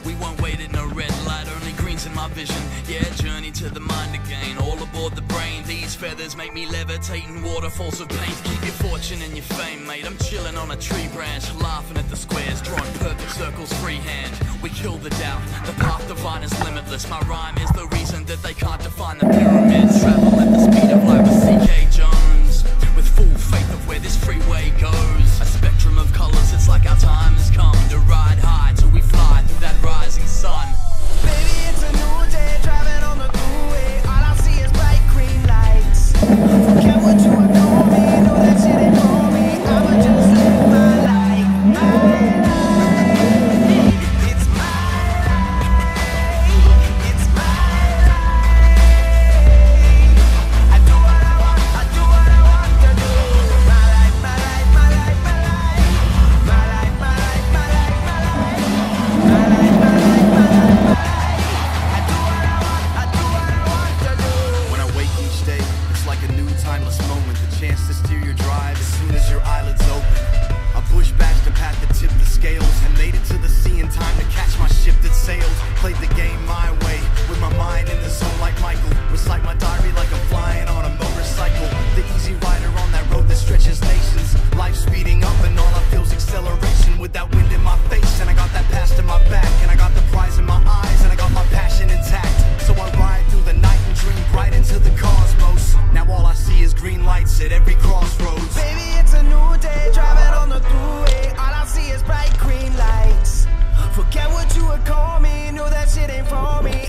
We won't wait in a red light, only green's in my vision. Yeah, journey to the mind again, all aboard the brain. These feathers make me levitate in waterfalls of pain. Keep your fortune and your fame, mate. I'm chilling on a tree branch, laughing at the squares, drawing perfect circles freehand. We kill the doubt, the path divine is limitless. My rhyme is the reason that they can't define the pyramids. Travel at the speed of light with C.K. Jones, with full faith of where this freeway goes. A spectrum of colors, it's like our time has come to ride high till we fly through that rising sun. Baby, it's a new day, driving on the thruway. All I see is bright green lights. Forget what you were doing, me, know that shit ain't for me. I'ma just live my life, my life. It's my life, it's my life. I do what I want, I do what I want to do. My life, my life, my life, my life. My life, my life, my life, my life. My life, my life, my life. When I wake each day, it's like a new timeless moment. The chance to steer your drive as soon as your eyelids open. I pushed back the path that tipped the scales and made it to the sea in time to catch my ship that sailed. Played the game my way, with my mind in the zone like Michael. Recite my diary like I'm flying on a motorcycle. The easy rider on that road that stretches nations. Life speeding up and all I feel's acceleration. With that wind in my face and I got that past in my back. And I got the prize in my eyes and I got my passion intact. So I ride through the night and dream bright into the cosmos. Now all I see is green lights at every crossroads. Baby, it's a new day, driving on the thruway. All I see is bright green lights. Forget what you would call me, know that shit ain't for me.